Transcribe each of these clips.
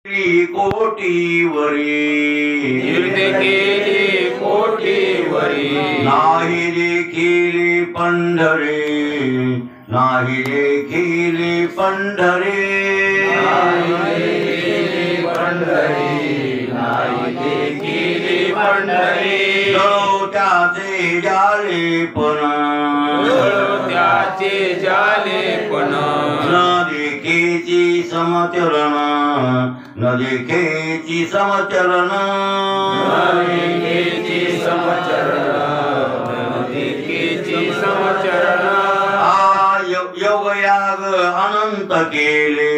कोटीवरी तीर्थ केली कोटीवरी नाही देखील पंढरे नाही देखील पंढरे त्याचे जालेपण त्याचे जालेपण न देखेची समचरण न देखेची समचरण योगयाग अनंत केले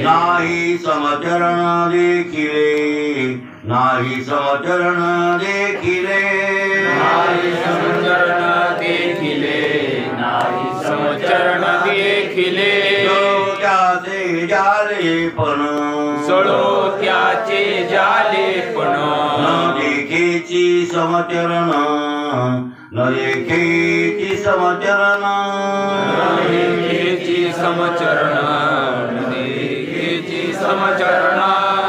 नाही समचरण देखिले नाही समचरण देखिले त्याचे जालेपण त्याचे जालेपण न देखेची समचरण न देखेची समचरण समचरण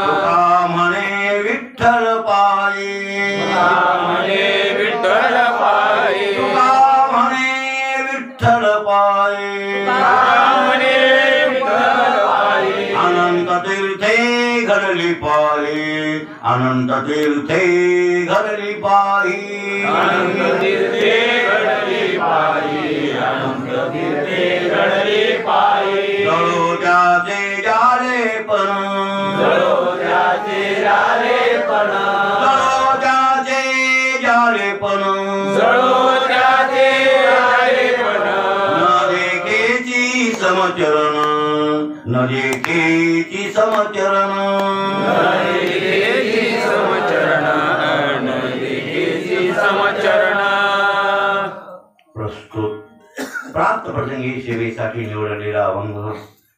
तुका म्हणे विठ्ठल पायी विठ्ठल पायी तुका म्हणे विठ्ठल पायी अनंत तीर्थे घडली पायी अनंत तीर्थे घडली पायी जळो त्याचे जालेपण जळो त्याचे जालेपण न देखेची समचरण न देखेची समचरण प्रस्तुत प्राप्त प्रसंगी सेवेसाठी निवडलेला अभंग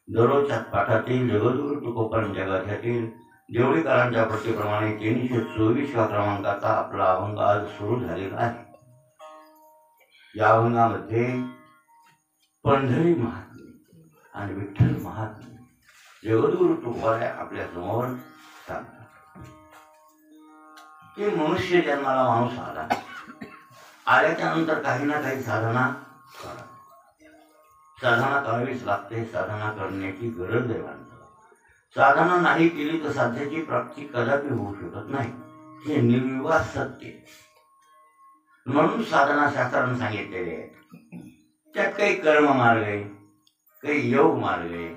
दररोजच्या पाठातील जगद्गुरु तुकोपण जगातील देवळीकरांच्या प्रतीप्रमाणे 324व्या क्रमांकाचा आपला अभंग आज सुरू झालेला आहे. या अभंगामध्ये पंढरी महात्म्य आणि विठ्ठल महात्म्य जगद्गुरु तुकोबाराय आपल्या समोर सांगतात की मनुष्य जन्माला माणूस आला, आल्याच्या नंतर काही ना काही साधना करा. साधना करावीच लागते. साधना करण्याची गरज आहे माणसाला. साधना नाही केली तर साध्याची प्राप्ती कदापि होऊ शकत नाही. हे निर्विवाद सत्य. म्हणून साधना शास्त्राने सांगितलेले आहे. त्यात काही कर्म मार्ग आहे, काही योग मार्ग आहे,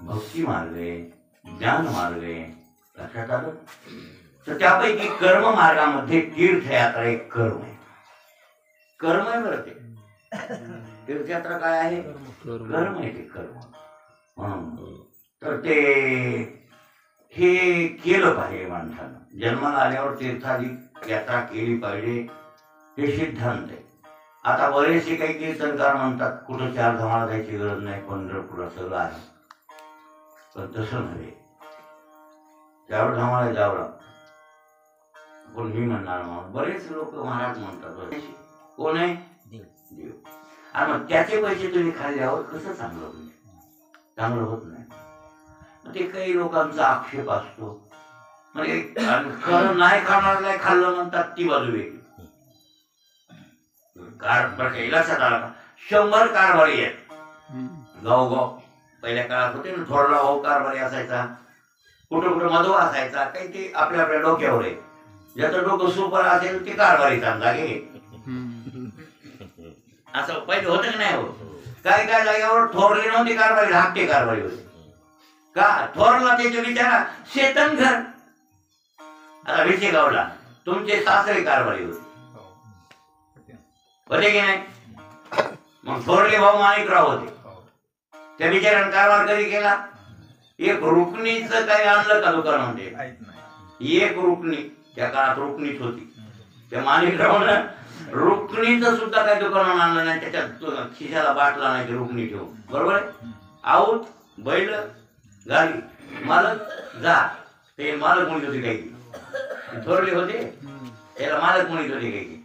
भक्ती मार्ग आहे, ज्ञान मार्ग आहे. लक्षात आलं? तर त्यापैकी कर्म मार्गामध्ये तीर्थयात्रा एक कर्म आहे. कर्म आहे बरं ते. तीर्थयात्रा काय आहे? कर्म आहे ते कर्म. म्हणून तर ते हे केलं पाहिजे माणसानं. जन्माला आल्यावर तीर्थादी यात्रा केली पाहिजे हे सिद्धांत आहे. आता बरेचसे काही कीर्तनकार म्हणतात कुठं 4 धामाला जायची गरज नाही, पंढरपूर सगळं आहे. पण तसं नव्हे. 4 धामाला जावं लागतं. पण मी म्हणणार म्हणून बरेच लोक महाराज म्हणतात. कोण आहे? देव. आणि मग त्याचे पैसे तुम्ही खाल्ल्यावर कसं चांगलं होईल? चांगलं होत नाही. ते काही लोकांचा आक्षेप असतो. म्हणजे खरं नाही खाणार नाही खाल्लं म्हणतात ती बाजू वेगळी. लक्षात आला का? 100 कारभारी आहेत गावगाव. पहिल्या काळात होते ना, थोरला भाऊ कारभारी असायचा, कुठं कुठं मधवा असायचा. काही ते आपल्या आपल्या डोक्यावर आहे. ज्याचं डोकं सुपर असेल ते कारभारी चांगला घे. असं पहिले होतं की नाही होत? काय काय जागेवर थोरली नव्हती कारभारी, धाकटे कारभारी होते. का थोरला त्याच्या विचारा शेतन घर. आता विशेगावला तुमचे सासरे कारभारी होते की नाही? मग थोरले भाऊ माणिकराव होते. त्या बिचाऱ्यानं कारभार कधी केला? एक रुकणीच काही आणलं का दुकानामध्ये? एक रुकणी. त्या काळात रुकणीच होती. त्या माणिकरावनं रुकणीचं सुद्धा काही दुकान आणलं नाही. त्याच्यात खिशाला बाटला नाही, रुकणी ठेवून. बरोबर आहे? आऊत बैल गाडी मालक जा. ते मालक म्हणत होते काही थोरले होते, त्याला मालक म्हणत होते काही.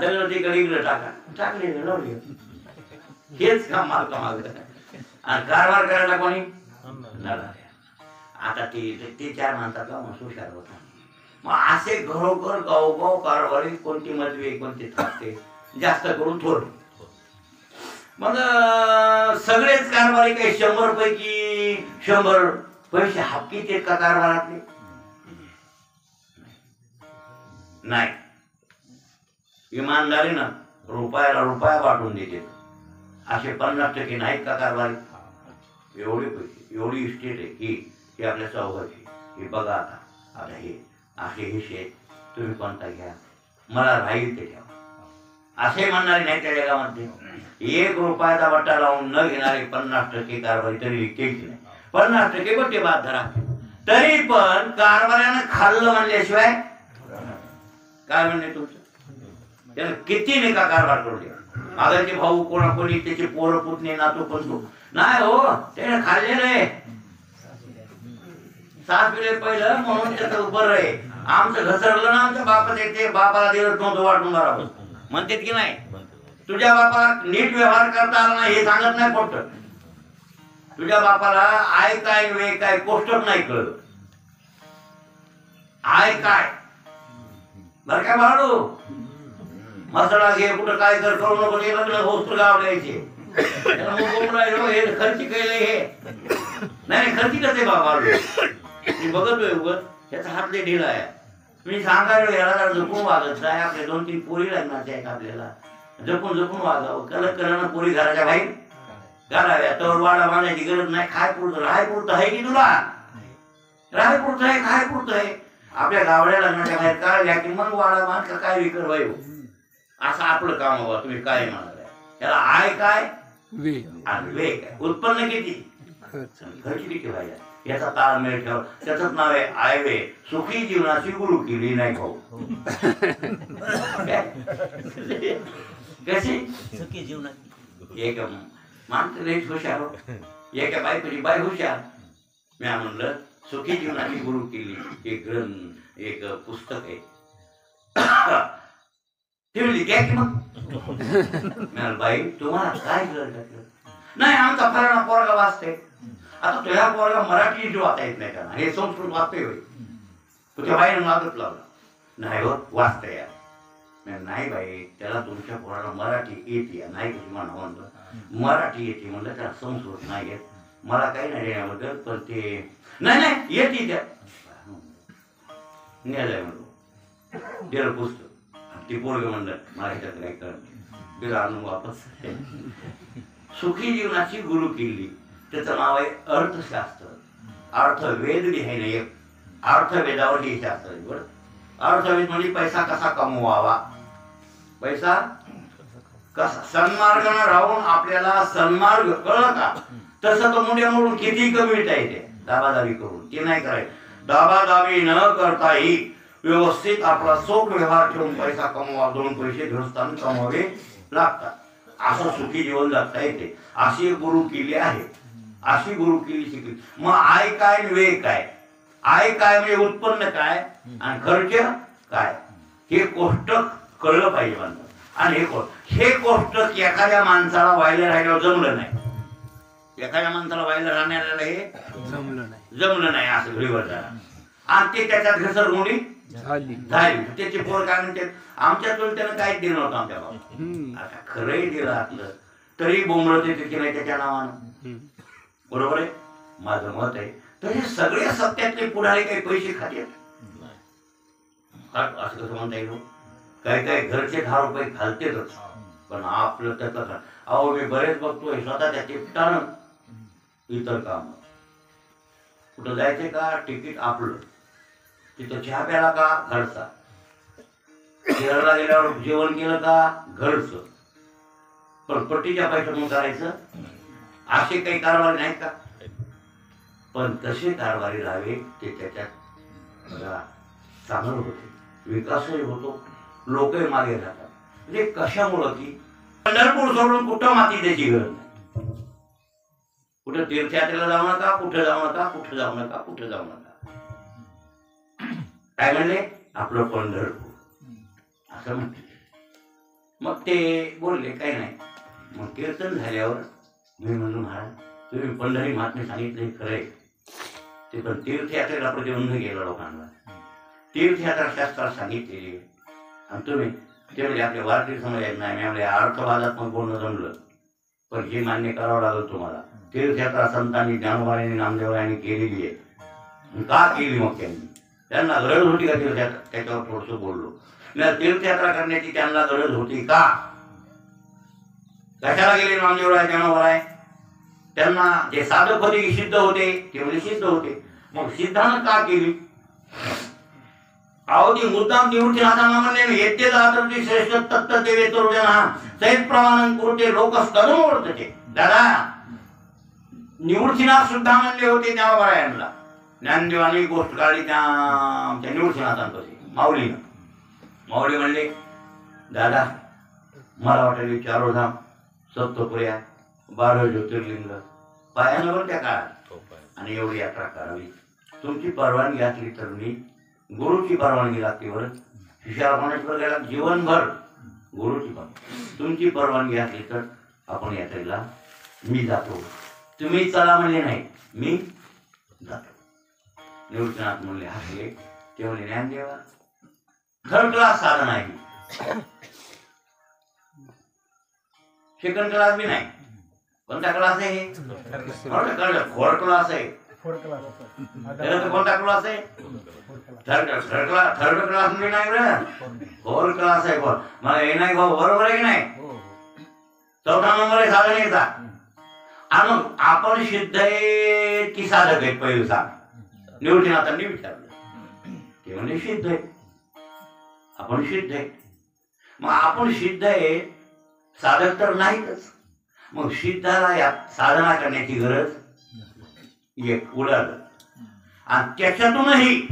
दगड तिकडे इकडे टाका, टाकले लावले. हेच काम मालका माग. आणि कारभार करायला कोणी? नळाल्या. आता ते 4 माणसातला माणूस हुशार होता. मग असे घरोघर गावोगाव कारभारी, कोणती मजवे कोणते थापते, जास्त करून थोर. मग सगळेच कारभारी काही 100 पैकी 100 पैसे हक्कीत आहेत का कारभारातले? नाही. इमानदारीनं रुपयाला रुपया वाटून देते. असे 50% नाहीत का कारभारी? एवढे पैसे, एवढी इस्टेट आहे की आपल्या चौघाची. हे बघा आता हे असे हे शेत तुम्ही कोणता घ्या, मला राहील ते ठेवा असे म्हणणारे नाही त्या जगामध्ये. 1 रुपयाचा बट्टा लावून न घेणारे 50% कारभारी तरी विकेच नाही. 50% बट्टे बाद धरा. तरी पण कारभाऱ्यानं खाल्लं म्हणल्याशिवाय काय म्हणणे तुमचं? त्यानं किती नाही का कारभार करू द्या. मागाचे भाऊ कोणी त्याचे पोरं पुतणे नातू पण नाही हो, त्याने खाल्लेलं आहे. 7 पिढे पहिलं म्हणून त्याचं बरं आहे. आमचं घसरलं ना, आमच्या बापात येते, बापाला दिलं नव्हतं वाटून बरोबर म्हणतात की नाही. तुझ्या बापाला नीट व्यवहार करता आला नाही हे सांगत नाही पोट. तुझ्या बापाला आय काय वे काय कोष्टक नाही कळलं. आय काय बर काय बाळू मसाला घे, कुठं काय कर, करू नको, ते लग्न होत गाव द्यायचे. खर्ची केले हे नाही, खर्ची कसे बाबा मी बघतोय उगत त्याचा हातले ढिला आहे. मी सांगायला याला जपून वागत नाही. आपले 2-3 पोरी लग्नाचे आहेत, आपल्याला जपून जपून वागावं. कलर पोरी घराच्या बाहेर घालाव्या. तर वाडा बांधायची गरज नाही. खाय पुरतं राहाय पुरतं आहे की तुला? राहाय पुरतं आहे, खाय पुरतं आहे. आपल्या गावड्या लग्नाच्या बाहेर काढल्या की मग वाडा बांध का काय विकर वायू असं आपलं काम हवं. तुम्ही काय म्हणाल त्याला? आय काय आणि वे काय, उत्पन्न किती, खर्च किती व्हायला, याचा ताळमेळ ठेव. त्याच नाव आहे आयवे. सुखी जीवनाची गुरु केली नाही भाऊ. कशी सुखी जीवनाची? एक माणसं हुशार हो, एका बायकोची बाय हुशार. मी म्हणलं सुखी जीवनाची गुरु केली. एक ग्रंथ, एक पुस्तक आहे. ती म्हणली घ्या की मग. बाई तुम्हाला काय गरज नाही, आमचा फराणा पोरगा वाचते. आता तुझ्या पोरगा मराठी वाचता येत नाही का? हे संस्कृत वाचते होय. तुझ्या बाईनं मागत लावला नाही हो वाचते यार. नाही बाई त्याला तुमच्या पोराला मराठी येते नाही कशी म्हणा म्हणलं. मराठी येते म्हणलं, त्याला संस्कृत नाही येत. मला काही नाही देण्याबद्दल, पण ते नाही येते त्या न्यायला म्हणलो. दिलं पुस्तक. ती पोरग म्हणलं मला ह्याच्यात काही करत दिलं आणून वापस. सुखी जीवनाची गुरु केली. त्याचं नाव आहे अर्थशास्त्र. अर्थवेद लिहायला एक अर्थवेदावर हे शास्त्र आहे बरं. अर्थवेद म्हणजे पैसा कसा कमवावा, पैसा कसा सन्मार्गाने राहून आपल्याला सन्मार्ग कळलं का? तसं तो मुंड्या मोडून किती कमी येते दाबादाबी करून ते नाही करायचं. दाबादाबी न करताही व्यवस्थित आपला सोख व्यवहार ठेवून पैसा कमवा. 2 पैसे घरस्थान कमवावे लागतात. असं सुखी जीवन जगता येते. अशी गुरु केली आहे, अशी गुरु केली शिकली. मग आय काय वे काय? आय काय म्हणजे उत्पन्न काय आणि खर्च काय हे कोष्टक कळलं पाहिजे म्हणतात. आणि हे कोष्टक एखाद्या माणसाला व्हायला राहिल्यावर जमलं नाही. एखाद्या माणसाला व्हायला राहण्याला हे जमलं नाही असं घडीवर झाला. आणि ते त्याच्यात घसरगुंडी झाली. त्याचे पोर काय म्हणते आमच्यातून त्यानं काहीच दिलं नव्हतं आमच्या बाबा. आता खरंही दिलं असलं तरी बोंबळत येते की नाही त्याच्या नावानं. बरोबर आहे, माझं मत आहे. तर हे सगळे सत्यातले पुढारी काही पैसे खात्यात असं कसं म्हणता येईल? काय घरचे 10 रुपये खालतेच, पण आपलं त्याचं अहो मी बरेच बघतोय स्वतः त्या टिपटानं इतर काम. कुठं जायचे का तिकीट आपलं, तिथं चहा प्याला का घरचा, केरळला गेल्यावर जेवण केलं का घरचं, पण पट्टीच्या पैशातून करायचं असे काही कारभारी नाहीत का? पण तसे कारभारी राहावे ते त्याच्यात चांगलं होते, विकासही होतो, लोकही मागे राहतात. म्हणजे कशामुळं की पंढरपूर सोडून कुठं माती द्यायची गरज नाही. कुठं तीर्थयात्रेला जाऊ नका, कुठं जाऊ नका, कुठं जाऊ नका, कुठं जाऊ नका. काय म्हणले आपलं पंढरपूर असं म्हणते. मग ते बोलले काही नाही. मग कीर्तन झाल्यावर मी म्हणलो महाराज तुम्ही पंढरी महात्मे सांगितले खरे, ते पण तीर्थयात्रेला प्रतिबंध केला लोकांना, तीर्थयात्रा शास्त्रात सांगितलेली. आणि तुम्ही ते म्हणजे आपल्या भारतीय समाजात नाही, मी आपल्या अर्थवादात्मक बोलणं जमलं, पण हे मान्य करावं लागेल तुम्हाला. तीर्थयात्रा संतांनी, ज्ञानोबांनी, नामदेवरायांनी केलेली आहे. का केली मग त्यांनी? त्यांना गरज होती का तीर्थयात्रा? त्याच्यावर थोडंसं बोललो. नाही, तीर्थयात्रा करण्याची त्यांना गरज होती का? कशाला गेले नामदेवराय, ज्ञानोबाराय? त्यांना जे साधक होते की सिद्ध होते, ते म्हणजे सिद्ध होते. मग सिद्धानं का केली? अहो ती मुद्दाम निवृत्तीनाथांना म्हणले येते जाती श्रेष्ठ तत्त देवे तरुजना सैत प्रमाणन कुरते लोक स्तरून ओढते. दादा निवृत्तीनाथ सुद्धा म्हणले होते ज्ञानोबारायांना. ज्ञानदेवाने गोष्ट काढली त्या निवृत्तीनाथांपाशी, माऊलीनं. माऊली म्हणले दादा मला वाटेल चारोधाम, सप्तपुऱ्या, 12 ज्योतिर्लिंग पायानं बरं त्या काळात, आणि एवढी यात्रा करावी. तुमची परवानगी असली तर मी, गुरुची परवानगी लागते बरं. शिष्याला म्हणायचं गेला जीवनभर गुरुची परवानगी, तुमची परवानगी असली तर आपण यात्रेला मी जातो. तुम्ही चला म्हणले नाही, मी जातो. निवृत्तीनाथ म्हणले, हसले. ते म्हणले ज्ञानदेवा थर्ड क्लास साधन आहे, सेकंड क्लास बी नाही. कोणता क्लास आहे? फोर्थ क्लास आहे. कोणता क्लास आहे? थर्ड क्लास म्हणजे नाही बरं, फोर्थ क्लास आहे. मला हे नाही भाऊ, बरोबर आहे की नाही? चौथा नंबर आहे साधन याचा. आणि आपण सिद्ध आहे की साधक आहे? पहिलं सांग. निवृत्तीनाथांनी विचारलं, ते म्हणजे सिद्ध आहे. आपण सिद्ध आहे. मग आपण सिद्ध आहे, साधक तर नाहीतच. मग सिद्धाला या साधना करण्याची गरज एक उडालं. आणि त्याच्यातूनही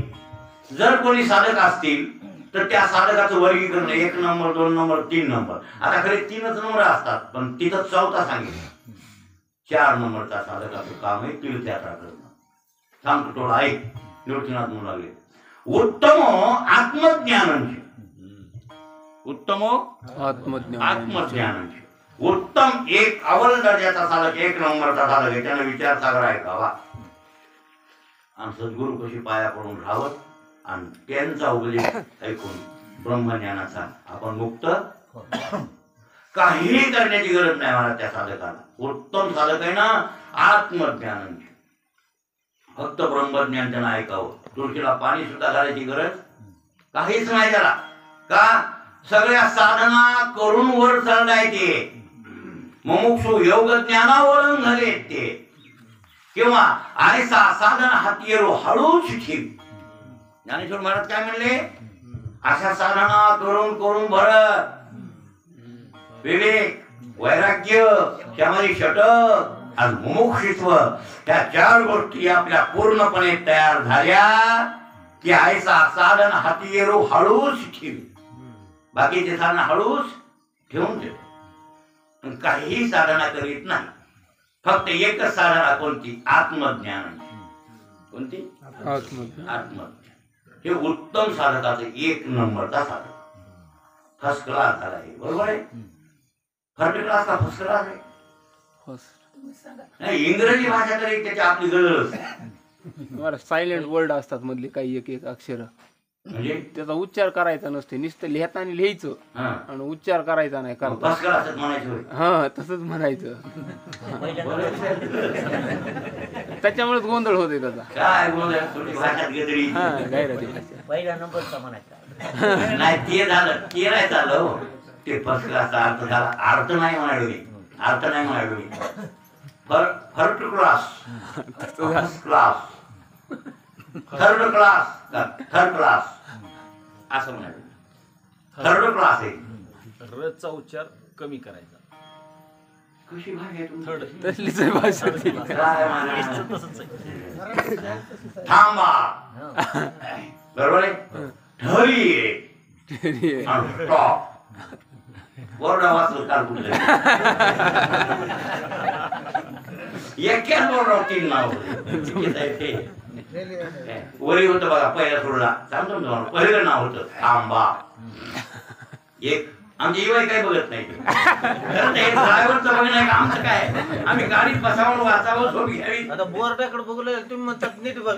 जर कोणी साधक असतील तर त्या साधकाचं वर्गीकरण 1 नंबर, 2 नंबर, 3 नंबर. आता खरे 3च नंबर असतात, पण तिथं चौथा सांगितलं. 4 नंबरचा साधकाचं काम आहे तीर्थयात्रा करणं. सांगतो थोडं ऐक. निवृत्तीनाथ म्हणू लागले, उत्तम आत्मज्ञानांचे, उत्तम आत्मज्ञानांचे. उत्तम एक अव्वल दर्जाचा साधक, 1 नंबरचा साधक आहे, त्यानं विचार सागर ऐकावा आणि सद्गुरू कशी पाया पडून राहावं आणि त्यांचा उपदेश ऐकून ब्रह्मज्ञानाचा आपण मुक्त. काहीही करण्याची गरज नाही मला त्या साधकाला. उत्तम साधक आहे ना आत्मज्ञानांचे, फक्त ब्रह्मज्ञान त्यांना ऐकावं. तुळशीला पाणी सुद्धा घालायची गरज काहीच नाही त्याला. का? सगळ्या साधना करून वर चढलाय ते. मुमुक्षु योग ज्ञानावरून झाले ते. किंवा आणि साधन हाती हळूच ठेव. ज्ञानेश्वर महाराज काय म्हणले? अशा साधना करून करून भरत विवेक, वैराग्य, त्यामध्ये षटक आणि मुमुक्षित्व, त्या 4 गोष्टी आपल्या पूर्णपणे तयार झाल्या की ऐसा साधन हाती हळूच ठेव. बाकीचे साधन हळूच ठेवून ठेव. काहीही साधना करीत नाही, फक्त एकच साधना. कोणती? आत्मज्ञान. कोणती? आत्मज्ञान. हे उत्तम साधकाचं 1 नंबरचा साधक. फर्स्ट क्लास झाला आहे, बरोबर आहे? थर्ड क्लास का फर्स्ट क्लास आहे? नाही, इंग्रजी भाषा तरी त्याची आपली गरज. सायलेंट वर्ड असतात मधले काही एक अक्षर, म्हणजे त्याचा उच्चार करायचा नसते, नुसतं लिहिताना लिहायचं आणि उच्चार करायचा नाही. फर्स्ट क्लास म्हणायचं. हा, तसंच म्हणायचं. त्याच्यामुळेच गोंधळ होते त्याचा. काय गोंधळ? भाषात गेली पहिला नंबरचा म्हणायचा नाही, ते झालं, ते नाही चाललं. ते फर्स्ट क्लासचा अर्थ झाला. अर्थ नाही म्हणालो मी, अर्थ नाही म्हणालो मी. First class, first class, third class, third class असं म्हणाल. थर्ड क्लास आहे. रचा उच्चार कमी करायचा. कशी भाषा आहे तुमची? थर्ड तसलीच आहे भाषा ती. काय म्हणा? तसंच आहे. थांबा, बरोबर आहे. ढरी आहे, स्टॉप. बोर्ड वाचलं काल कुठे एक्याच बोर्डावर 3 नाव होते. वरी होतं बघा पहिला सोडला, सांगतो तुम्हाला. पहिलं नाव होतं थांबा. 1 आमची इवाई काही बघत नाही ड्रायव्हरचं बघ नाही का आमचं काय आम्ही गाडीत बसावं वाचावं झोप घ्यावी. आता बोर्डाकडे बघलं तुम्ही म्हणतात नीट बघ.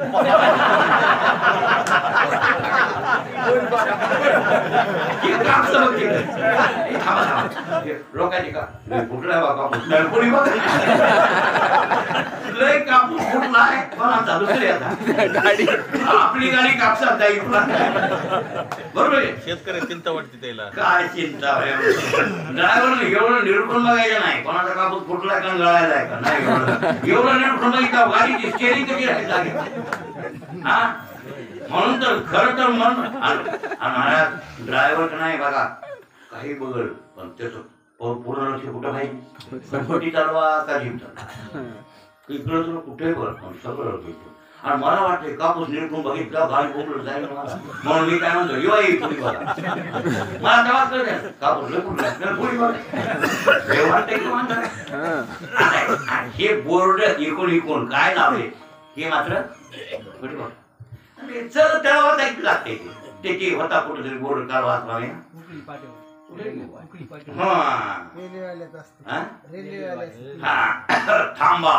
लोकांनी का कुठला बाबा कोणी बघ लय कापूस फुटलाय कोणाचा दुसरी आता गाडी आपली गाडी कापसात जाईल बरोबर आहे. शेतकरी चिंता वाटते त्याला. काय चिंता ड्रायव्हर एवढं निरखून बघायचं नाही कोणाचा कापूस फुटला का गळायला का नाही एवढं निरखून बघितलं गाडीची स्टेरिंग कधी राहील जागी हा. म्हणून तर खरं तर मन ड्रायव्हर नाही बघा काही बघल पण त्याचं पूर्ण लक्ष कुठं पाहिजे संपत्ती चालवा का जीव चालवा इकडं तुला कुठेही बघ पण सगळं लक्ष. आणि मला वाटतं कापूस निरखून बघितलं गाडी बोकलं जाईल म्हणून मी काय म्हणतो येवाई पुढे बघा मला तेव्हाच कळलं कापूस पुढे बघा वाटतंय की म्हणतात हे बोर्ड इकून काय लावले हे मात्र पुढे बघ चल त्याला वाचायची लागते त्याची होता कुठेतरी बोर्ड काल वाचला थांबा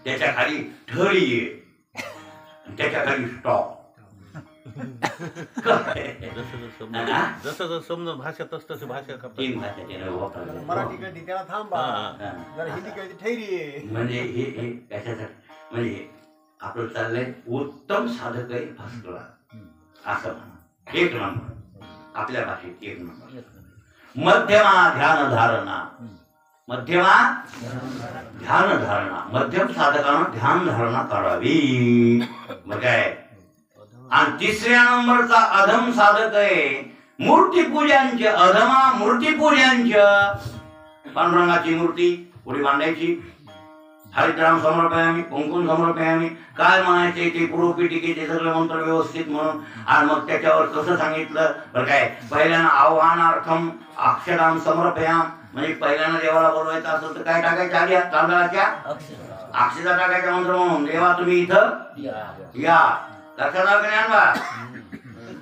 त्याच्या खाली ठरी आहे त्याच्या खाली स्टॉप जसं समजा भाषा तसं भाषा तीन भाषा त्याला वापरल्या मराठी कळते त्याला थांबा जरा हिंदी कळते ठैरी म्हणजे हे कशासाठी म्हणजे आपलं चाललंय उत्तम साधक आहे भास्करा असं म्हणा एक नंबर आपल्या भाषेत एक नंबर. मध्यमा ध्यान धारणा मध्यमा ध्यान धारणा मध्यम साधकानं ध्यान धारणा करावी मग काय. आणि तिसऱ्या नंबरचा अधम साधक आहे मूर्तीपूजांचे अधमा मूर्तीपूजांच्या पांडुरंगाची मूर्ती पुढे बांधायची हरिद्राम समर्पयामी कुंकुम समर्पयामी काय म्हणायचे ते पूर्वपीठिकेचे सगळं मंत्र व्यवस्थित म्हणून. आणि मग त्याच्यावर कसं सांगितलं बरं काय पहिल्यानं आव्हानार्थम अक्षराम समर्पयाम म्हणजे पहिल्यानं देवाला बोलवायचं असेल तर काय टाकायचं आधी तांदळाच्या अक्षता टाकायचा मंत्र म्हणून देवा तुम्ही इथं या लक्षात आणवा.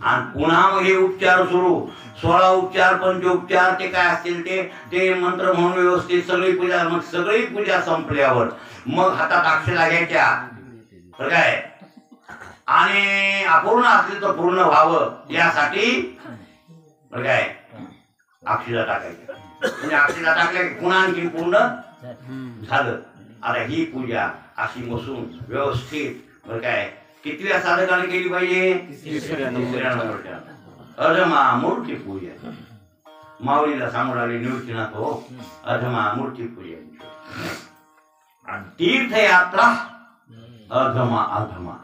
आणि पुन्हा मग हे उपचार सुरू 16 उपचार पंचोपचार ते काय असतील ते मंत्र म्हणून व्यवस्थित सगळी पूजा. मग सगळी पूजा संपल्यावर मग हातात अक्षता घ्यायच्या बरं काय. आणि अपूर्ण असले तर पूर्ण व्हावं यासाठी बरं काय अक्षता टाकायच्या म्हणजे अक्षता टाकल्या की पुन्हा आणखी पूर्ण झालं. आता ही पूजा अशी बसून व्यवस्थित बरं काय कितव्या साधकाने केली पाहिजे तिसऱ्या नंबरच्या अधमा मूर्ती पूजा. माऊलीला सांगून आले निवृत्तीनाथ हो अधमा मूर्ती पूजा. आणि तीर्थयात्रा अधमा अधमा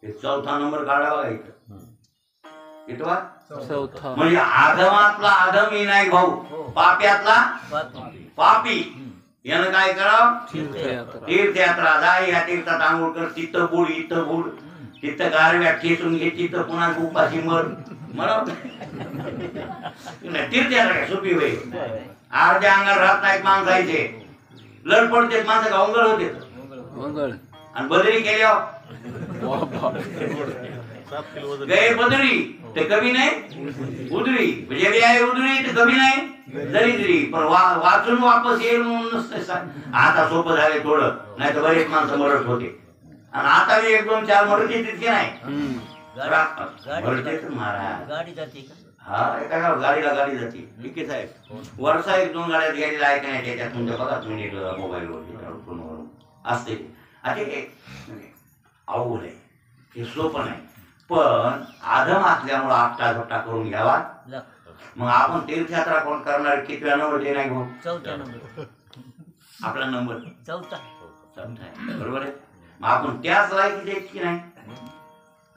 हे चौथा नंबर काढावा का इथं इथवा चौथा म्हणजे अधमातला अधमी नाही भाऊ पाप्यातला पापी यानं काय करावं तीर्थयात्रा जाय या तीर्थात आंघोळ कर तिथं बुड इथं बुड तिथं गारव्या ठेचून घे तिथं पुन्हा उपाशी मर मला तीर्थयात्रा काय सोपी होईल. अर्ध्या अंगाला राहत नाहीत माणसायचे लढ पडते माणसं का अंगळ होते मंगळ आणि बदरी केल्यावर गैर बदरी ते कमी नाही उदरी म्हणजे आहे उदरी ते कमी नाही दरिद्री पण वाचून वापस येईल म्हणून नसतं. आता सोपं झाले थोडं नाही तर बरेच माणसं मरत होते आणि आता मी 1-2-4 मरत तितके नाही महाराज गाडी जाते का हा एका गाडीला गाडी जाते ठीक आहे साहेब वर्षा 1-2 गाड्या घ्यायला ऐक नाही त्याच्यात तुमच्या बघा तुम्ही मोबाईलवर फोनवरून असते. अवघड आहे हे सोपं नाही पण आधम असल्यामुळं आपटा झपटा करून घ्यावा. मग आपण तीर्थयात्रा कोण करणार कितव्या नंबर ते नाही भाऊ चौथा नंबर आपला नंबर चौथा आहे बरोबर आहे. मग आपण त्याच लायकी द्यायची की नाही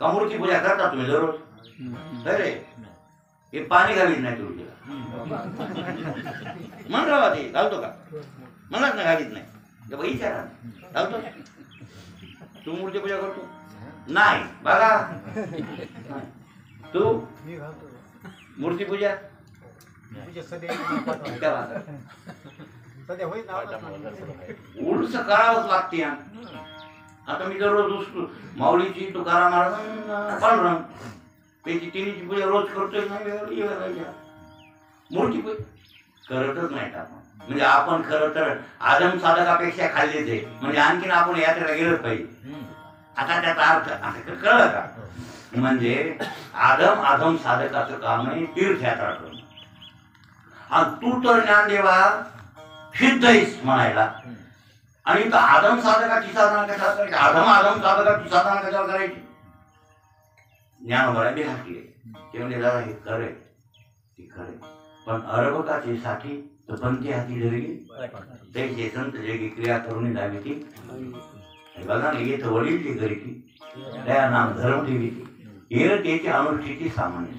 का मूर्ती पूजा करता तुम्ही दररोज अरे हे पाणी घालीत नाही तुळशीला मंगळवा ते घालतो का मलाच नाही घालीत नाही विचारा घालतो तू मूर्ती पूजा करतो नाही बघा तू मूर्ती पूजा उलस करावंच लागते. आता मी दररोज माऊलीची तुकाराम महाराज पांडुरंग त्याची तिन्हीची पूजा रोज करतोय मूर्ती करतच नाहीत आपण. म्हणजे आपण खरं तर आदम साधकापेक्षा खाल्लेच आहे, म्हणजे आणखीन आपण यात्रेला गेलोच पाहिजे. आता त्याचा अर्थ असं कळलं का? म्हणजे आदम साधकाचं काम आहे तीर्थयात्रा करणं. आणि तू तर ज्ञानदेवा सिद्ध आहेस म्हणायला, आणि तर आदम साधकाची साधना कशाला करायची? आदम साधकाची साधना कशाला करायची? ज्ञानोबाला बिहार केले ते म्हणजे दादा हे खरे ते खरे, पण अरबकाचे साठी तर पंथी हाती धरली त्याचे संत जगी क्रिया करून लावी ती बघा ना. येत वडील ती घरी की त्या नाम धर्म देवी त्याची अनुष्ठिती सामान्य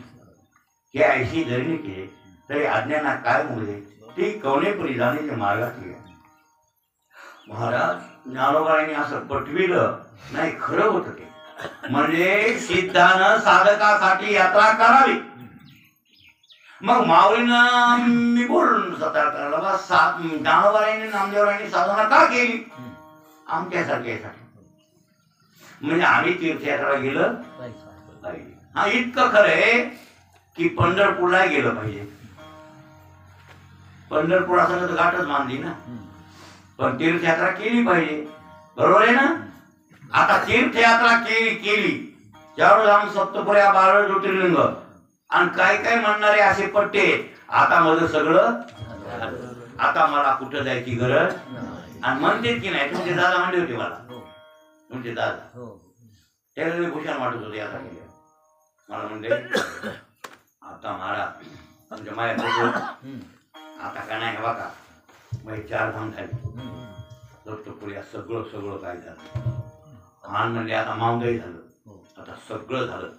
हे ऐशी जरी केले तरी अज्ञाना काय मुळे ती कवनेपुरी जाण्याच्या मार्गात गेले. महाराज ज्ञानोबाईंनी असं पटविलं नाही, खरं होतं ते. म्हणजे सिद्धानं साधकासाठी यात्रा करावी. मग माऊलीनं मी बोलून सतार करायला ज्ञानोबाईंनी नामदेवरायांनी साधना का केली? आमच्यासारख्यासाठी. म्हणजे आम्ही तीर्थयात्रा गेलं पाहिजे. हा इतकं खरं आहे की पंढरपूरला गेलं पाहिजे. पंढरपुरासंग तर गाठच मानली ना, पण तीर्थयात्रा केली पाहिजे. बरोबर आहे ना? आता तीर्थयात्रा केली चारोधाम सप्तपुर्या 12 ज्योतिर्लिंग आणि काय काय म्हणणारे असे पट्टे. आता माझं सगळं, आता मला कुठं जायची गरज. आणि म्हणते की नाही, तुमचे दादा म्हणले होते मला, तुमचे दादा त्याला भूषण वाटत होते यात्रा केल्या. मला म्हणले आता महाराज तुमच्या माया आता काय नाही बघा, मग 4 धाम झाली सप्तपुर्या सगळं काय झालं. मान म्हणजे आता मावदही झालं, आता सगळं झालं,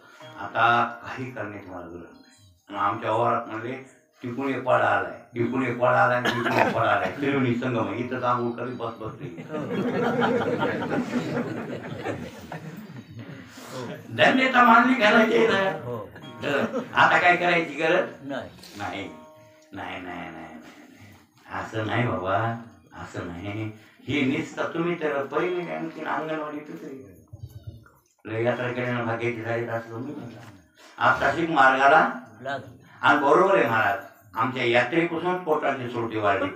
आता काही करण्याची मला गरज नाही. आणि आमच्या वावरात म्हणले तिकून एक पाडा आलाय, तिकून एक पाडा आलाय, तिकून एक पाडा आलाय, त्रिवेणी संगम इथं आंघोळ करीत बसली. धन्यता मानली घालायची ना. आता काय करायची गरज नाही. नाही नाही नाही असं नाही बाबा, असं नाही. हे निसतं तुम्ही तर पहिले आणखी अंगणवाडीतच यात्रा केल्यानं भाग्याची झाली असं तुम्ही म्हणता. आता शिक मार्गाला आणि बरोबर आहे महाराज. आमच्या यात्रेपासून कोठाळची सोडती वाढली.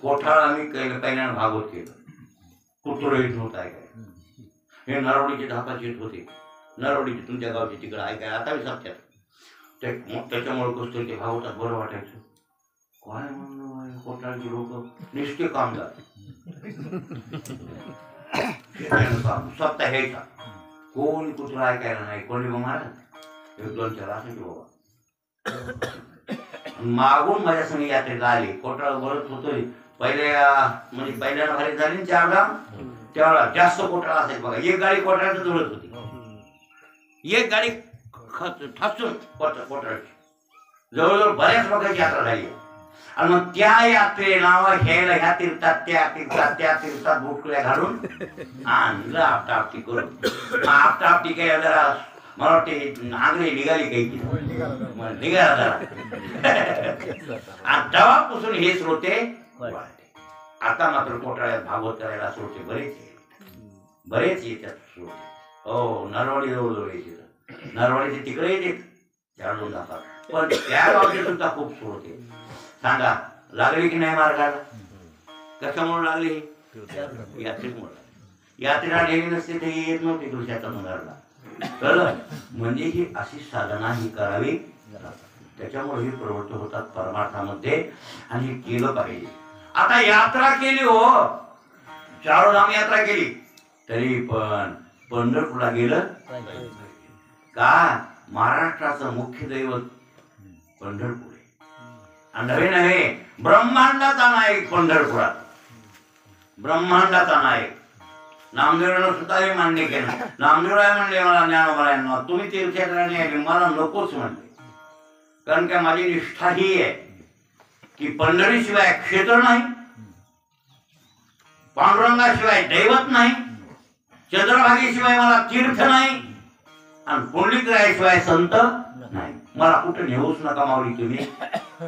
कोठाळ आम्ही पहिल्यानं भागवत केलं. कुत्रो येत होत आहे काय, हे नरवडीचे धाकाचे येत होते. नरवडीचे तुमच्या गावचे तिकडे ऐकाय आता बी सत्यात त्याच्यामुळे कसं ते भागवतात बरं वाटायचं. काय म्हणणं कोठाळची लोक निष्ठे कामदार स्वतः घ्यायचा, कोणी कुत्रा ऐकायला नाही. कोणी महाराज 1-2-4 असायचे बाबा. मागून माझ्या संग यात्रेला आले. कोटाळ बरंच होतोय पहिल्या, म्हणजे पहिल्याला भारी झाली 4 धाम, त्यावेळेला जास्त कोटाळ असायचे बघा. एक गाडी कोटाळ्याच जुळत होती, एक गाडी ठासून कोटाळची. जवळजवळ बऱ्याच लोकांची यात्रा झाली. आणि मग त्या यात्रे नाव घ्यायला ह्या तीर्थात त्या तीर्थात बुटकुल्या घालून आणलं आपटापटी करून. आपटापटी काय जरा मला वाटते आंगडी निघाली काही निघाला जरा. आणि तेव्हापासून हे श्रोते वाढले. आता मात्र कोटाळ्यात भागवत करायला श्रोते बरेच येतात श्रोते. हो नरवाडी जवळ येतात, नरवाडीचे तिकडे येतात 4-2 जातात. पण त्या गावचे सुद्धा खूप श्रोते. सांगा लागली की नाही मार्गाला? कशामुळे लागली? यात्रेमुळे. यात्रेला नेली नसते ते येत नव्हते दुसऱ्याचा मंदारला. कळलं? म्हणजे ही अशी साधना ही करावी, त्याच्यामुळे ही प्रवृत्त होतात परमार्थामध्ये आणि हे केलं पाहिजे. आता यात्रा केली हो, चारोधाम यात्रा केली, तरी पण पंढरपूरला गेलं का? महाराष्ट्राचं मुख्य दैवत पंढरपूर आहे. आणि नव्हे ब्रह्मांडाचा नायक पंढरपुरात, ब्रह्मांडाचा नायक. नामदेवरानं सुद्धा हे मान्य केलं. नामदेवराय म्हणले मला ज्ञानोबारायांना तुम्ही तीर्थयात्रा आली, मला नकोच म्हणले. कारण काय माझी निष्ठा ही आहे की पंढरीशिवाय क्षेत्र नाही, पांडुरंगाशिवाय दैवत नाही, चंद्रभागेशिवाय मला तीर्थ नाही, आणि पुंडलिकरायाशिवाय संत नाही. मला कुठं नेऊच नका माऊली तुम्ही.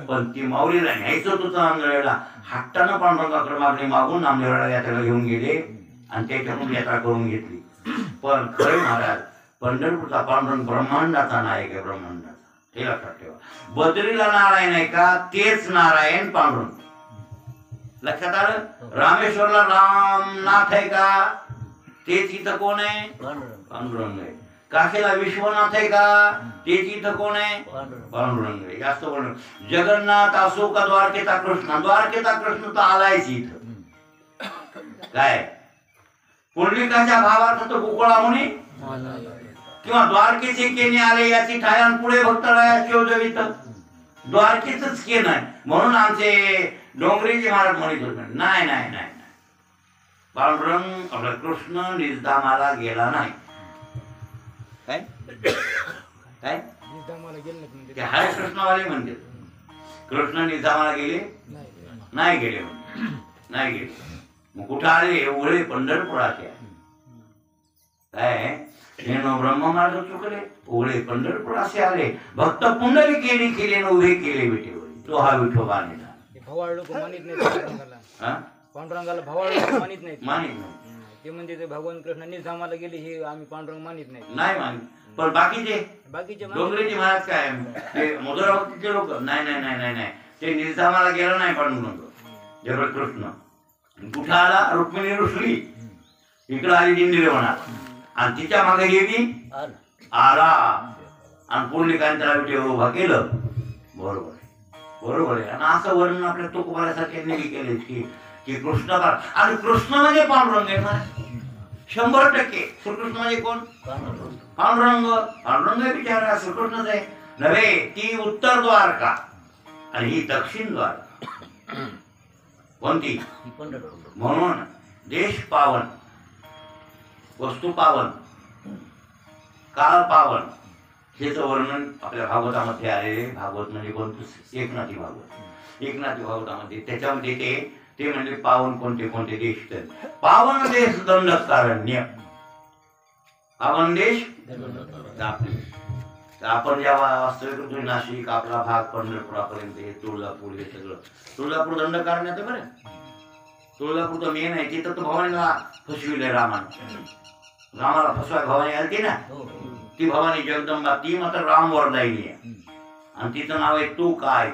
पण ती माऊलीला न्यायचं होतं नामदेवरायला. हट्टानं पांडुरंगाकडे मागणी मागून नामदेवरायला यात्रेला घेऊन गेले आणि त्याच्याकडून यात्रा करून घेतली. पण खरे महाराज पंढरपूरचा पांडुरंग ब्रह्मांडाचा नायक आहे, ब्रह्मांडाचा. हे लक्षात ठेवा. बद्रीला नारायण आहे का तेच नारायण पांडुरंग. लक्षात आलं. रामेश्वरला रामनाथ आहे का तेच इथं कोण आहे पांडुरंग आहे. काशीला विश्वनाथ आहे का तेच इथं कोण आहे पांडुरंग आहे. जास्त बोलणं. जगन्नाथ असो का द्वारकेचा कृष्ण, द्वारकेचा कृष्ण तर आलायच इथं. काय पुंडलिकाच्या भावार्थ तो गोकुळा म्हणे किंवा द्वारकेचे केने आले याची ठायान पुढे भक्तराया शोधवित द्वारकेच केन आहे. म्हणून आमचे डोंगरेजी महाराज म्हणत होते नाही नाही नाही पांडुरंग आपला कृष्ण निजधामाला गेला नाही. काय काय ते हरे कृष्णवाले म्हणते कृष्ण निजधामाला गेले नाही गेले नाही गेले. मग कुठं आले एवढे पंढरपुराचे काय नेनो ब्रह्ममार्ग चुकले ओळे पंढरपुराचे आले. भक्त पुंडलिकेने केले उभे केले विठेवर. तो हा विठोबा नेला. भवाळ लोक मानित नाही पांडुरंगाला भवाळ लोक मानित नाही मानित नाही. ते म्हणजे ते भगवान कृष्ण निजामाला गेले हे आम्ही पांडुरंग मानित नाही नाही मानित. पण बाकीचे डोंगरेजी महाराज काय ते मधुरा भक्तीचे लोक नाही नाही नाही नाही नाही ते निजामाला गेला नाही पांडुरंग जगत कृष्ण. कुठं आला रुक्मिणी रुसली इकडं आली दिंडीरे म्हणा आणि तिच्या मागे गेली आला आणि पुंडलिकाने त्याला विटेवर उभा केलं. बरोबर बरोबर आहे. आणि असं वर्णन आपल्या तुकोबाऱ्यासारख्यांनी केले की कृष्ण आणि कृष्ण म्हणजे पांडुरंग आहे ना 100%. श्रीकृष्ण म्हणजे कोण पांडुरंग. पांडुरंग विचार श्रीकृष्णच आहे नव्हे. ती उत्तर द्वारका आणि ही दक्षिण द्वारका कोणती. म्हणून देश पावन वस्तू पावन काळ पावन हेच वर्णन आपल्या भागवतामध्ये आलेले. भागवत म्हणजे कोणतं एकनाथी भागवत. एकनाथी भागवतामध्ये त्याच्यामध्ये ते म्हणजे पावन कोणते कोणते देश तर पावन देश दंडकारण्य पावन देश आपण जेव्हा वास्तव्य करतो नाशिक आपला भाग पंढरपुरापर्यंत हे तुळजापूर हे सगळं तुळजापूर दंडकारण्याचं बरं. तुळजापूर तर मेन आहे. तिथं तर भवानीला फसविले रामाला फसवाय भवानी आलती ना ती भवानी जगदंबा ती मात्र राम वरदायिनी आहे. आणि तिचं नाव आहे तू काय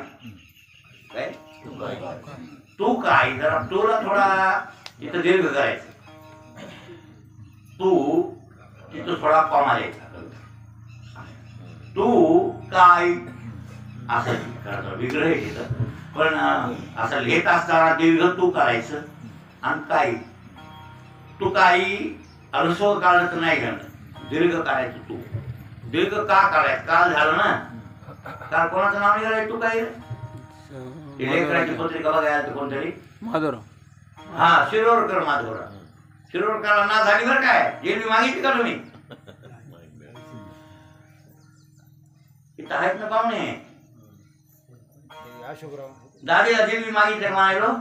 काय तू काय. जरा तूला थोडा तिथं दीर्घ करायचं. तू तिथं थोडा कॉमा द्यायचा. तू काय असं विग्रह आहे तिथं. पण असं लिहित असताना दीर्घ तू करायचं आणि काही तू काही अलसो काढत नाही घालणं दीर्घ करायचं. तू दीर्घ का काढायचं काल झालं ना काल कोणाचं नाव निघालंय तू काय लेकराची पत्रिका बघायला कोणतरी माधवराव. हा शिरोडकर माधवराव. शिरोडकरला ना झाली बरं काय जेवढी मागितली का तुम्ही इथं आहेत ना पाहुणे अशोकराव दादीला जेवढी मागितली म्हणायलो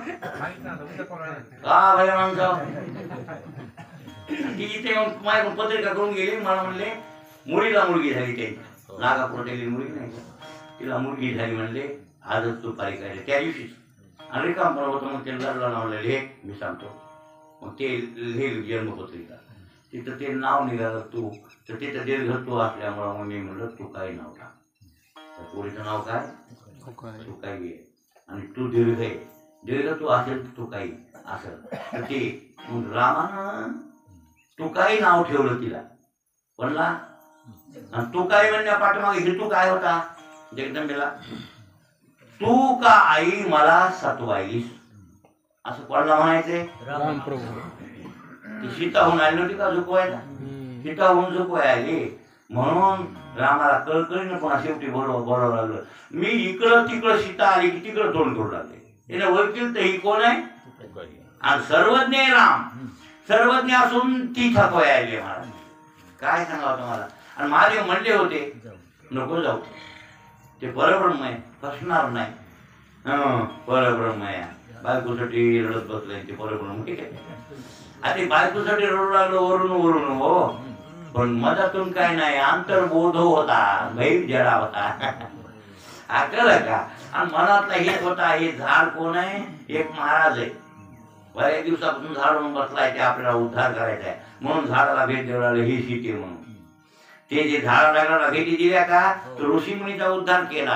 का भले माणसं ती इथे माझ्याकडून पत्रिका करून गेली. मला म्हणले मुलीला मुलगी झाली त्यांची नागापूर गेली मुलगी नाही तिला मुलगी झाली म्हणले आजच तू पारी काढले त्या दिवशीच. आणि रिकाम पण होतं मग त्याला नावलं लेख मी सांगतो मग ते लिहिली जन्मपत्रिका तिथं ते नाव निघालं तू तर तिथं दीर्घ तू असल्यामुळं मग मी म्हणलं तू काही नाव टाक. त्या पोरीचं नाव काय तू काही आहे आणि तू दीर्घ आहे दीर्घ तू असेल तू काही असेल तर ते मग रामानं तू काही नाव ठेवलं तिला म्हणला. आणि तू काय म्हणण्या पाठीमागे हे तू काय होता जगदंबेला तू का आई मला सतवाईस असं कोणाला म्हणायचंय रामप्रभू. ती सीताहून आली नव्हती का झुकवायला सीताहून झुकवाय आली म्हणून रामाला कळकळीनं पुन्हा शेवटी बोलावं लागलं. मी इकडं तिकडं सीता आली की तिकडं तोंड करू लागले. तिने वकील तर ही कोण आहे आणि सर्वज्ञ आहे राम. सर्वज्ञ असून ती थकवाय आली महाराज काय सांगावं तुम्हाला. आणि महादेव म्हणले होते नको जाऊ ते परब्रह्म आहे फसणार नाही. परब्रह्म आहे बायकोसाठी रडत बसलाय ते परब्रह्म ठीक आहे. आता बायकोसाठी रडू लागलो वरून वरून हो पण मधातून काय नाही अंतर्बोध होता गैर जडा होता कळलं का. आणि मनातला हेच होता हे झाड कोण आहे एक महाराज आहे बऱ्याच दिवसापासून झाड म्हणून बसलाय ते आपल्याला उद्धार करायचा आहे म्हणून झाडाला भेट देऊ लागले ही सीते म्हणून. ते जे झाडाला भेटी दिल्या का तो ऋषीमुनीचा उद्धार केला,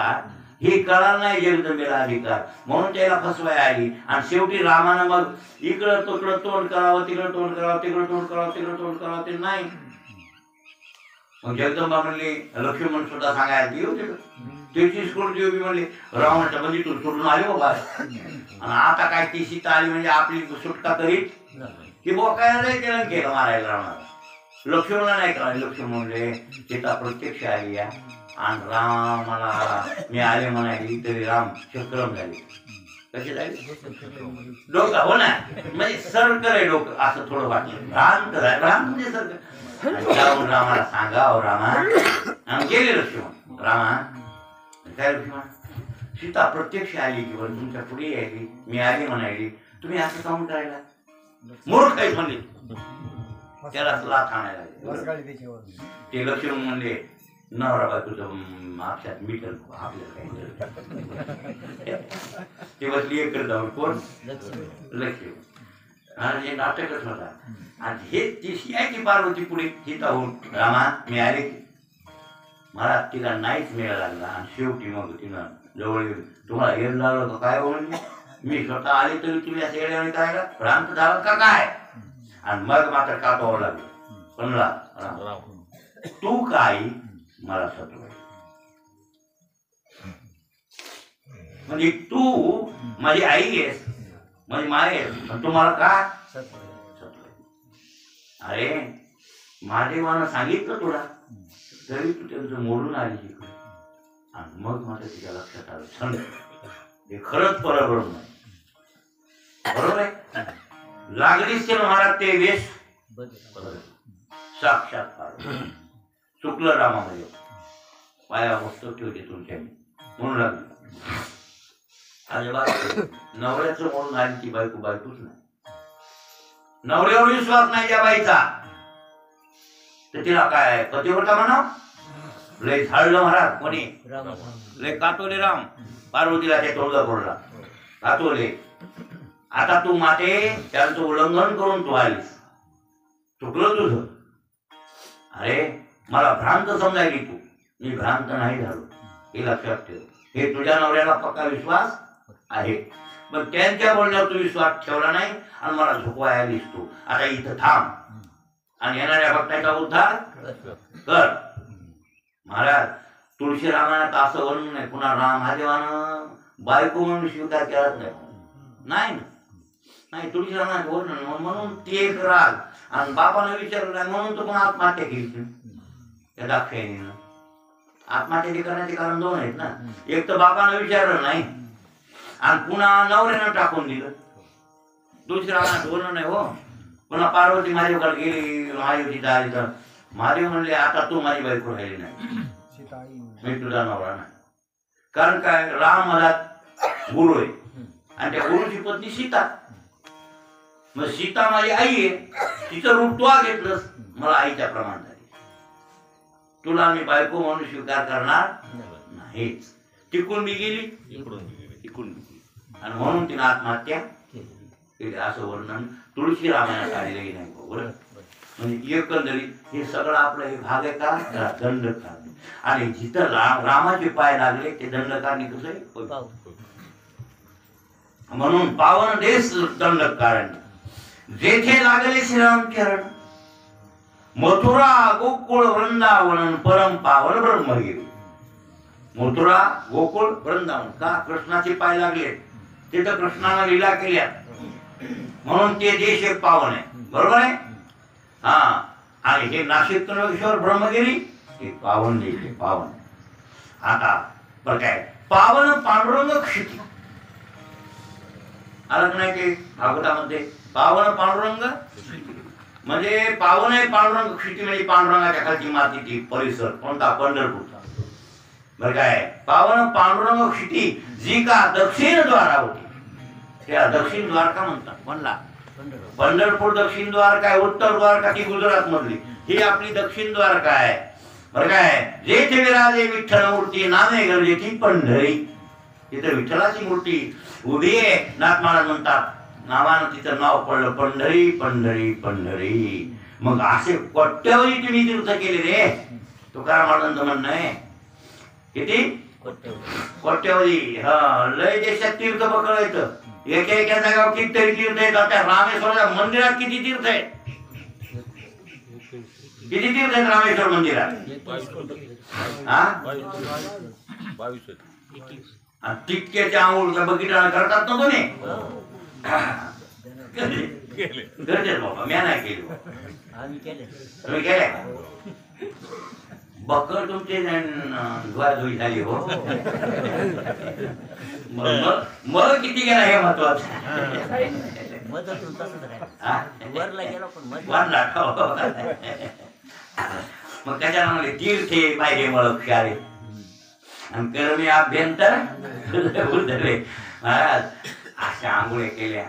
हे कळालं नाही जगदंबेला अधिकार, म्हणून त्याला फसवाय आली. आणि शेवटी रामानं मग इकडं तिकडं तोंड करावं, तिकडं तोंड करावं, तिकडं तोंड करावं, तिकडं तोंड करावं, ते नाही. मग जगदंबा म्हणली, लक्ष्मण सुद्धा सांगायला येऊ त्याची स्कूल देवी म्हणली रावणाच्या मंदिरातून सुटून आले बाबा, आणि आता काय ती सीता आली म्हणजे आपली सुटका करीत की बोकायला नाही केलं मारायला रावणाला. लक्ष्मणला नाही कळालं. लक्ष्मण म्हणले सीता प्रत्यक्ष आली या, आणि रामाला मी आले म्हणाली तरी राम चक्रम झाले. कशी झाली? डोका हो ना, म्हणजे सर्कल आहे डोकं, असं थोडं वाटलं. राम म्हणजे सर्कल. जाऊन रामाला सांगा हो रामा, गेले लक्ष्मण. रामा काय लक्ष्मण, सीता प्रत्यक्ष आली किंवा तुमच्या पुढे यायली, मी आली म्हणाली, तुम्ही असं काऊन करायला? मूर्ख आहे म्हणले, त्याला लाथ आणायला. ते लक्ष्मण म्हणले नवरा बायकोचं अक्षात मिटल आपल्याला काही. ते बसली एक जाऊन कोण लक्ष्मण, आणि हे नाटकच होता. आणि हे ती यायची पार्वती पुढे सीता होऊन, रामा मी आले, मला तिला नाहीच मिळायला लागला. आणि शेवटी मग तिनं जवळ येऊन तुम्हाला येड लागलं का काय म्हणले, मी स्वतः आले तरी तुम्ही असं येड्याने करायला भ्रांत झाला का काय? आणि मग मात्र कापावं लागले. पण तू काय मला सत्वाय, म्हणजे तू माझी आई आहेस, माझी माय आहेस, तुम्हाला का सत्वाय? अरे महादेवानं सांगितलं तुला तरी तू त्यांचं मोडून आली इकडे. आणि मग मात्र तिच्या लक्षात आलं छंद हे खरंच परब्रह्म नाही. बरोबर आहे, लागलीच ते महाराज ते वेश साक्षात चुकलं रामामध्ये, पाया मस्तक ठेवते तुमच्या म्हणून लागली. अजिबात नवऱ्याचं म्हणून आली ती बायको बायकोच नाही. नवऱ्यावर विश्वास नाही त्या बाईचा, तर तिला काय पतिव्रता म्हणा. लय झाडलं महाराज कोणी, लय कातोले राम पार्वतीला त्या तुळजापूरला कातोले. आता तू माते त्यांचं उल्लंघन करून तू आलीस, चुकलं तुझं. अरे मला भ्रांत समजायली तू, मी भ्रांत नाही झालो हे लक्षात ठेव. हे तुझ्या नवऱ्याला पक्का विश्वास आहे, पण त्यांच्या बोलण्यावर तू विश्वास ठेवला नाही आणि मला झोपवायला आलीस तू. आता इथं थांब आणि येणाऱ्या भक्ताचा उद्धार कर. महाराज तुळशी रामायणात असं वर्णन नाही, पुन्हा राम महादेवानं बायको म्हणून स्वीकार केलाच नाही. नाही तुळशी रामायणात वर्णन म्हणून ती एक राग. आणि बापानं विचारलं नाही म्हणून तो पुन्हा आत्महत्या केली त्या दाक्षायणीनं. आत्महत्या करण्याचे कारण दोन आहेत ना, एक तर बापानं विचारलं नाही आणि पुन्हा नवऱ्यानं टाकून दिलं. तुळशी रामायणात वर्णन नाही हो. पुन्हा पार्वती महादेवकडे गेली, महादेवची आली तर महादेव म्हणले आता तू माझी बायको राहिली नाही, मी तुझा नवरा नाही. कारण काय, राम मला गुरु आहे आणि त्या गुरुची पत्नी सीता. मग सीता माझी आई आहे, तिचं रूप तू घेतलंस, मला आईच्या प्रमाण झाली. तुला मी बायको म्हणून स्वीकार करणार नाहीच. टिकून बी गेली, टिकून बी गेली, आणि म्हणून तिने आत्महत्या केली. असं वर्णन तुळशी रामायणात आलेलं नाही. बरोबर, म्हणजे एकंदरीत हे सगळं आपलं हे भाग आहे का दंडकार. आणि जिथं रामाचे पाय लागले ते दंडकारणी कसं आहे, म्हणून पावन देश दंडकार. जेथे लागले श्रीराम चरण, मथुरा गोकुळ वृंदावन परम पावन ब्रह्मगिरी. मथुरा गोकुळ वृंदावन का कृष्णाचे पाय लागले, तिथं कृष्णानं लीला केल्या म्हणून ते देश एक पावन आहे. बरोबर आहे. हा, आणि हे नाशिक त्र्यंबकेश्वर ब्रह्मगिरी हे पावन देश आहे, पावन. आता बरं काय, पावन पांडुरंग क्षिती आलं नाही ते भागवतामध्ये. पावन पांडुरंग म्हणजे पावन आहे पांडुरंग क्षिती, म्हणजे पांडुरंगाच्या खालची माती ती परिसर कोणता, पंढरपूरचा. बरं काय, पावन पांडुरंग क्षिती जी का दक्षिण द्वारा होती, त्या दक्षिण द्वारका म्हणतात. म्हणला पंढरपूर दक्षिण द्वारका आहे, उत्तर द्वारका ती गुजरात मधली, ही आपली दक्षिण द्वारका आहे. बरं काय, जेथे विराजे विठ्ठल मूर्ती नामे गरजे ती पंढरी. तिथे विठ्ठलाची मूर्ती उभी आहे. नाथ महाराज म्हणतात नावानं तिचं नाव पडलं पंढरी पंढरी पंढरी. मग असे कोट्यावधी तुम्ही तीर्थ केले रे, तुकाराम महाराजांचं म्हणणं आहे किती कोट्यवधी. हा लय देशात तीर्थ पकडायचं. एका एका जागावर कितीतरी तीर्थ आहेत. त्या रामेश्वराच्या मंदिरात किती तीर्थ आहे? किती तीर्थ आहेत रामेश्वर मंदिरात? हा 22 आणि तितक्याच्या आंघोळ बघितला करतात ना तुम्ही? करते बाबा, मी नाही केली. तुम्ही केले? बकर तुमची धुवाधुवी झाली हो. मग किती गेला हे महत्वाचं. मग कशाला म्हणले तीर्थे पाहिजे मळ क्षारे आणि कर्मी अभ्यंतर उदरे. महाराज अशा आंघोळ्या केल्या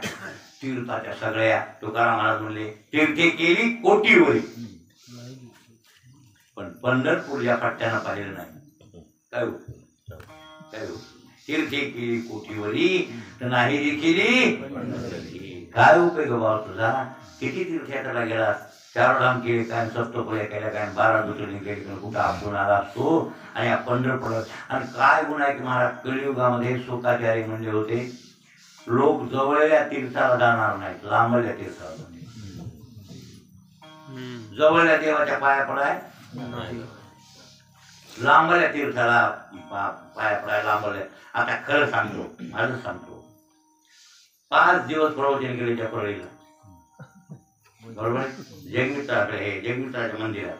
तीर्थाच्या सगळ्या. तुकाराम महाराज म्हणले तीर्थे केली कोटीवरी, पण पंढरपूर या पट्ट्यानं पाहिलं नाही. काय हो काय हो, तीर्थे केली कोटीवरी तर नाही केली. काय उपयोग बाबा तुझा? किती तीर्थयात्रा गेला, चारोधाम केले काय, सप्तपुऱ्या केल्या काय, 12 ज्योतिर्लिंग केली, कुठं आपण आला असतो. आणि या पंढरपूर आणि काय गुण आहे की महाराज कलियुगामध्ये शोकाचार्य म्हणजे होते लोक जवळल्या तीर्थाला जाणार नाहीत, लांबल्या तीर्थाला जाणार. जवळल्या देवाच्या पाया पडाय, लांबल्या तीर्थाला पाया पडाय, लांबल्या. आता खरं सांगतो, माझं सांगतो, 5 दिवस प्रवचन केले त्या परळीला, बरोबर? जगन्नाथाच्या मंदिरात,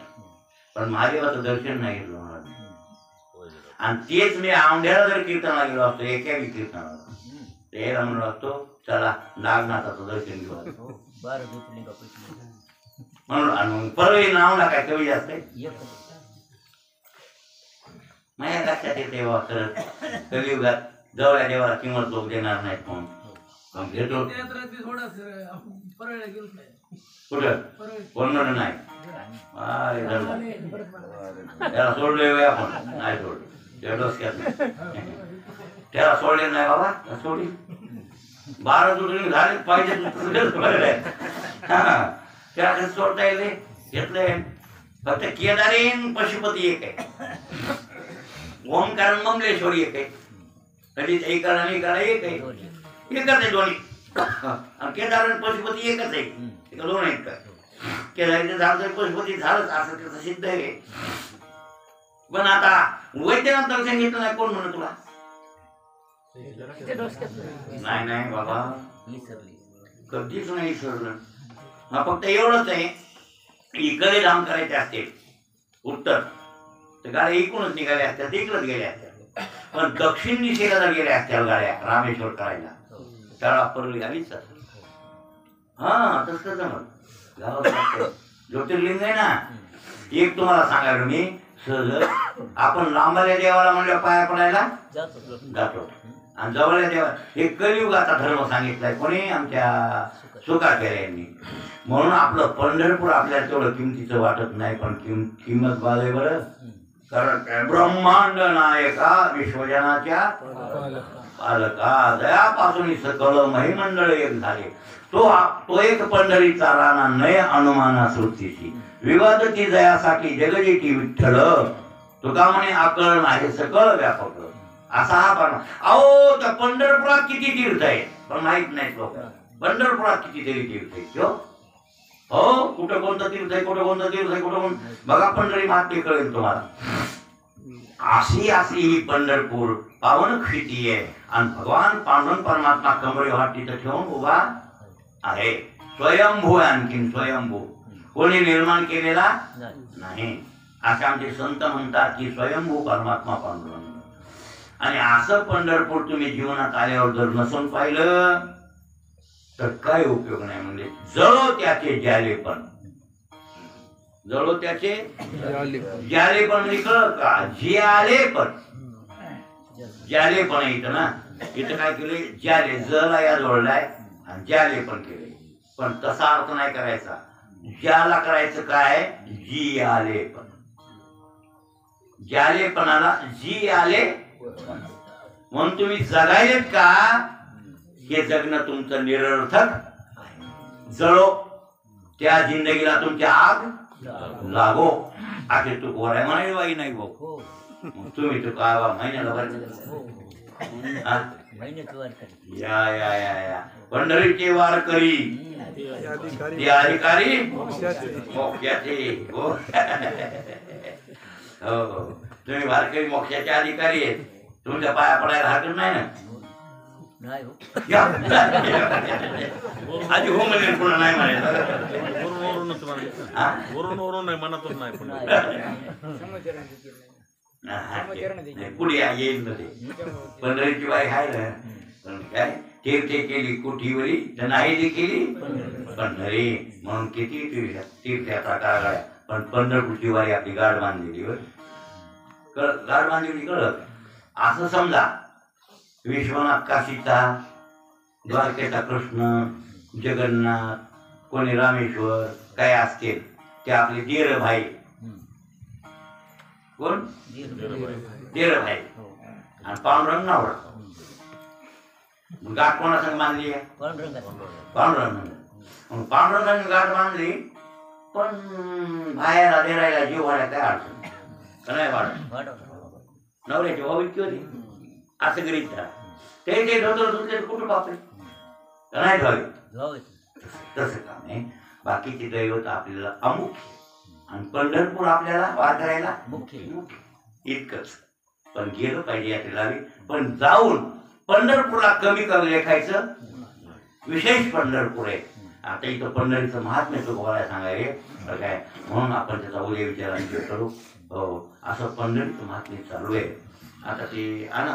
पण महादेवाचं दर्शन नाही घेतलं महाराज. आणि तेच मी औंढ्याला जर कीर्तनाला गेलो असतो, एका कीर्तनाला यायला म्हणलो असतो चला नागनाथाचं दर्शन घेऊ म्हणून. परळी नावला काय कमी जास्त माझ्या लक्षात येते बाबा. खरंच कलियुगात जवळ देवाला किंमत लोक देणार नाहीत म्हणून घेतो. कुठं कोण नाही त्याला सोडले आपण, नाही सोडले त्याला सोडले नाही बाबा, सोडली. 12 ज्योतिर्लिंग झाले पाहिजे त्याला सोडता येईल घेतलंय. फक्त केदारीन पशुपती एक आहे, ओंकार ममलेश्वरी एक आहे. कधी एक एक आहे, एकच आहे दोन्ही. आणि केदार पशुपती एकच आहे, दोन आहेत का? केदारीचं झालं तर पशुपती झालंच असं त्याचं सिद्ध आहे. पण आता वैद्यनाथ दर्शन घेतलं नाही कोण म्हणत तुला? नाही नाही बाबा, कधीच नाही विसरलं. हा फक्त एवढंच आहे, इकडे धाम करायचे असते उत्तर तर गाड्या इकडूनच निघाल्या असत्या, तिकडच गेल्या असत्या. पण दक्षिण दिशेला जर गेल्या असत्या गाड्या रामेश्वर करायला त्याला परळी आलीच. हा तसं जमत गावात ज्योतिर्लिंग आहे ना. एक तुम्हाला सांगायला मी सहज, आपण लांबल्या देवाला म्हणलं पाया पडायला जातो, आणि जवळल्या देवा हे कलियुगाचा धर्म सांगितलाय कोणी? आमच्या सुकाचार्यांनी. म्हणून आपलं पंढरपूर आपल्याला तेवढं किमतीचं वाटत नाही, पण किंमत बाजू बरं. कारण ब्रह्मांड नायका विश्वजनाच्या पालका दयापासून सकळ महिमंडळ एक झाले. तो एक पंढरीचा राणा नय अनुमाना श्रुतीशी विवादती दयासाठी जगजेटी विठ्ठल. तुका म्हणे आकळ नाही सकळ व्यापक. असा हा पण अहो त्या पंढरपुरात किती तीर्थ आहे पण माहित नाही लोक. पंढरपुरात कितीतरी तीर्थ आहे हो, कुठं कोणतं तीर्थ आहे, कुठं कोणतं तीर्थ आहे, कुठं बघा पंढरी महात्म्य कळेल तुम्हाला. अशी ही पंढरपूर पावन क्षिती आहे. आणि भगवान पांडुरंग परमात्मा कमरे वाटीत ठेवून उभा आहे. स्वयंभू आहे, आणखीन स्वयंभू, कोणी निर्माण केलेला नाही. असे आमचे संत म्हणतात की स्वयंभू परमात्मा पांडुरंग. आणि असं पंढरपूर तुम्ही जीवनात आल्यावर जर नसून पाहिलं तर काय उपयोग नाही. म्हणजे जळो त्याचे ज्यालेपण, जळो त्याचे ज्यालेपण निकळ का ज्यालेपण. ज्यालेपण इथं ना, इथं काय केले ज्याले जला या जोडलाय आणि ज्यालेपण केले. पण तसा अर्थ नाही करायचा. ज्याला करायचं काय जी आले पण, ज्यालेपणाला जी आले म्हणून तुम्ही जगायलेत का हे जगणं तुमचं निरर्थक. जळो त्या जिंदगीला तुमची आग लागो. अखेर तू कोराय म्हणाय बाई नाही भाऊ हो मग तुम्ही तर काय बा महिन्याला भरले हो हा? महिन्यात वर करते या या या या पंढरीचे वारकरी ते अधिकारी मोक्ष्याचे हो हो तुम्ही वारकरी मोक्ष्याचे अधिकारी आहेत तुमच्या पाया पडायला हरकत नाही ना नाही हो या. आधी हो म्हणेल पुन्हा नाही म्हणेल वरूनच म्हणायचं. हा? वरून नाही मनातून नाही पण नाही, पुढे येईल ना ते पंढरीची बाई आहे ना पण काय तीर्थे केली कुठीवरी तर नाही केली पंढरी म्हणून किती तीर्थयात्रा करायला पण पंढरपूरची वारी आपली गाड बांधलेली गाड बांधलेली कळत असं समजा विश्वनाथ काशीचा द्वारकेचा कृष्ण जगन्नाथ कोणी रामेश्वर काय असतील ते आपले देर भाई कोण देर भाई आणि पांडुरंग नावड गाठ कोणासंग बांधली आहे पांडुरंग पांडुरंगाने गाठ बांधली पण बाहेर देरायला जीव वाढायला काय अडचण का नाही वाढत नवऱ्याची भाऊ इतकी होती असं करीत ते धोतर कुठं बापरे का नाही धावे तसं काम आहे बाकीचे दैवत आपल्याला अमुख्य आणि पंढरपूर आपल्याला वार करायला मुख्य इतकंच पण गेलं पाहिजे यात्रेला पण जाऊन पंढरपूरला कमी कमी लेखायचं विशेष पंढरपूर आहे आता इथं पंढरीचं महात्म्य बोलायला सांगायचे तर काय म्हणून आपण त्याचा उद्या विचारांची करू हो असं पंढरीचं महात्म्य चालू आहे आता ते आणा